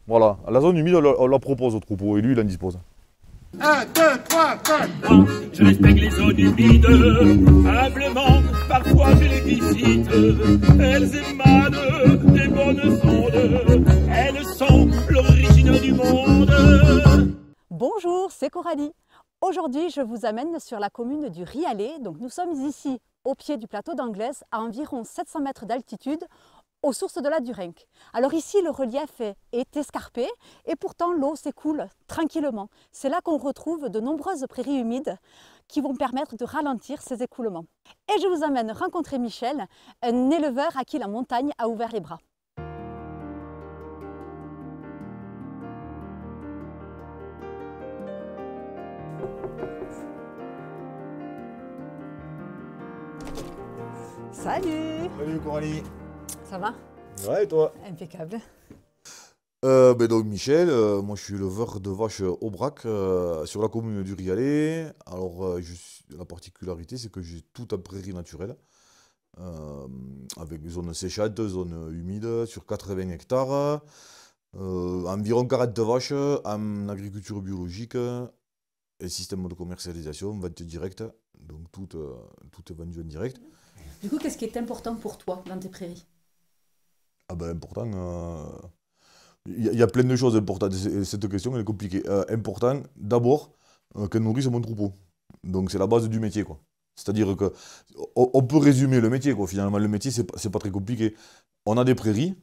Voilà, la zone humide, on la propose au troupeau et lui, il en dispose. 1, 2, 3, 4. Moi, je respecte les zones humides, humblement, parfois je les visite. Elles émanent des bonnes ondes, elles sont l'origine du monde. Bonjour, c'est Coralie. Aujourd'hui, je vous amène sur la commune du Rialet. Donc, nous sommes ici, au pied du plateau d'Anglaise, à environ 700 mètres d'altitude, aux sources de la Durenc. Alors ici, le relief est escarpé et pourtant l'eau s'écoule tranquillement. C'est là qu'on retrouve de nombreuses prairies humides qui vont permettre de ralentir ces écoulements. Et je vous amène rencontrer Michel, un éleveur à qui la montagne a ouvert les bras. Salut! Salut Coralie. Ça va? Ouais, et toi? Impeccable. Donc Michel, moi je suis éleveur de vaches Aubrac sur la commune du Rialet. Alors la particularité c'est que j'ai tout en prairie naturelle, avec zone séchante, zone humide, sur 80 hectares, environ 40 vaches en agriculture biologique et système de commercialisation, vente directe, donc tout est vendu en direct. Du coup, qu'est-ce qui est important pour toi dans tes prairies? Ah ben important, il y a plein de choses importantes, cette question elle est compliquée. Important, d'abord, qu'elle nourrisse mon troupeau. Donc c'est la base du métier, quoi. C'est-à-dire que on peut résumer le métier, quoi. Finalement, le métier, c'est pas très compliqué. On a des prairies,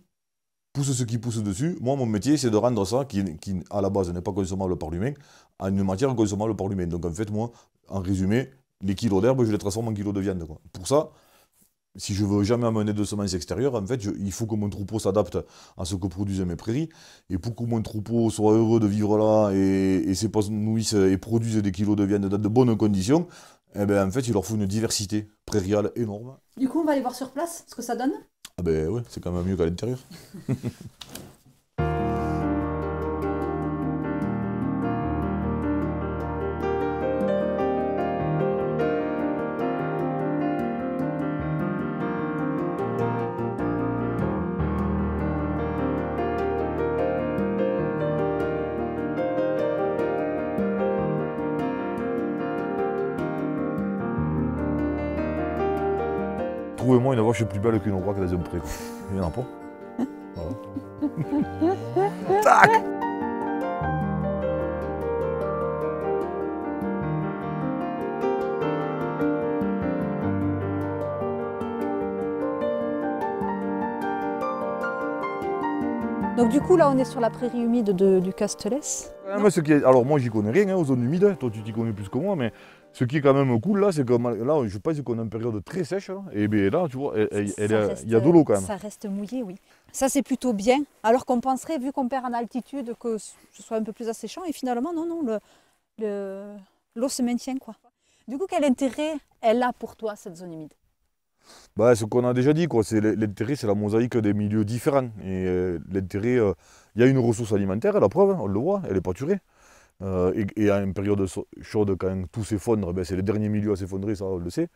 pousse ce qui pousse dessus. Moi, mon métier, c'est de rendre ça, qui à la base n'est pas consommable par l'humain, à une matière consommable par l'humain. Donc en fait, moi, en résumé, les kilos d'herbe, je les transforme en kilos de viande, quoi. Pour ça, si je veux jamais amener de semences extérieures, en fait, il faut que mon troupeau s'adapte à ce que produisent mes prairies. Et pour que mon troupeau soit heureux de vivre là et s'épanouisse et produise des kilos de viande dans de bonnes conditions, eh ben, en fait, il leur faut une diversité prairiale énorme. Du coup, on va aller voir sur place ce que ça donne. Ah ben ouais, c'est quand même mieux qu'à l'intérieur. Trouvez-moi une vache plus belle qu'une Aubrac dans un pré. Il n'y en a pas. Voilà. Tac! Donc du coup, là, on est sur la prairie humide du Castelès. Alors moi, j'y connais rien, hein, aux zones humides. Toi, tu t'y connais plus que moi, mais ce qui est quand même cool, là, c'est que là, je pense qu'on a une période très sèche. Là, et bien là, tu vois, il y a de l'eau quand même. Ça reste mouillé, oui. Ça, c'est plutôt bien. Alors qu'on penserait, vu qu'on perd en altitude, que ce soit un peu plus asséchant. Et finalement, non, l'eau se maintient, quoi. Du coup, quel intérêt elle a pour toi, cette zone humide? Bah, ce qu'on a déjà dit, quoi, l'intérêt, c'est la mosaïque des milieux différents. Et l'intérêt, il y a une ressource alimentaire, la preuve, on le voit, elle est pâturée. Et à une période chaude, quand tout s'effondre, ben, c'est les derniers milieux à s'effondrer, ça, on le sait.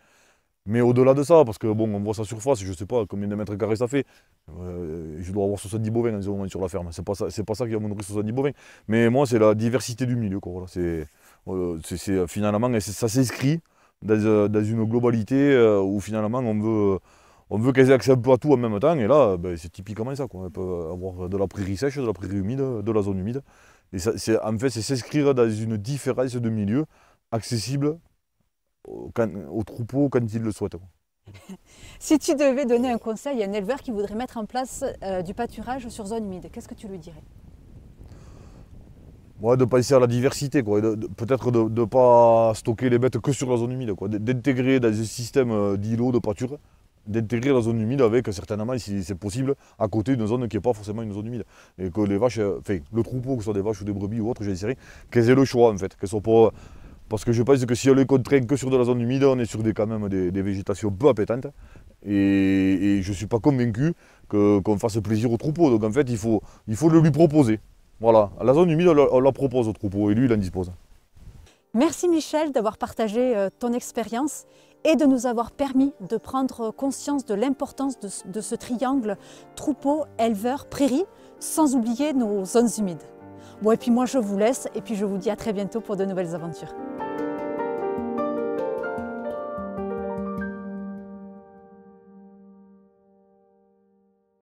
Mais au-delà de ça, parce que bon, on voit sa surface, je ne sais pas combien de mètres carrés ça fait. Je dois avoir 70 bovins en ce moment sur la ferme. C'est pas ça qui va me nourrir 70 bovins. Mais moi, c'est la diversité du milieu, quoi. Voilà. Finalement, ça s'inscrit dans une globalité où finalement on veut qu'elles aient accès un peu à tout en même temps. Et là, ben, c'est typiquement ça, quoi. On peut avoir de la prairie sèche, de la prairie humide, de la zone humide. Et en fait, c'est s'inscrire dans une différence de milieu accessible au troupeau quand il le souhaite. Si tu devais donner un conseil à un éleveur qui voudrait mettre en place du pâturage sur zone humide, qu'est-ce que tu lui dirais? Ouais, de penser à la diversité, quoi. Peut-être de ne pas stocker les bêtes que sur la zone humide, quoi. D'intégrer dans un système d'îlots de pâture, d'intégrer la zone humide avec certainement, si c'est possible, à côté d'une zone qui n'est pas forcément une zone humide. Et que les vaches, enfin, le troupeau, que ce soit des vaches ou des brebis ou autres, j'essaierai qu'elles aient le choix, en fait. Qu'elles soient pas... Parce que je pense que si on les contraint que sur de la zone humide, on est sur quand même des végétations peu appétantes. Et je ne suis pas convaincu qu'on fasse plaisir au troupeau. Donc en fait, il faut le lui proposer. Voilà, la zone humide, on la propose au troupeau et lui, il en dispose. Merci Michel d'avoir partagé ton expérience et de nous avoir permis de prendre conscience de l'importance de ce triangle troupeau, éleveur, prairie, sans oublier nos zones humides. Bon, et puis moi je vous laisse et puis je vous dis à très bientôt pour de nouvelles aventures.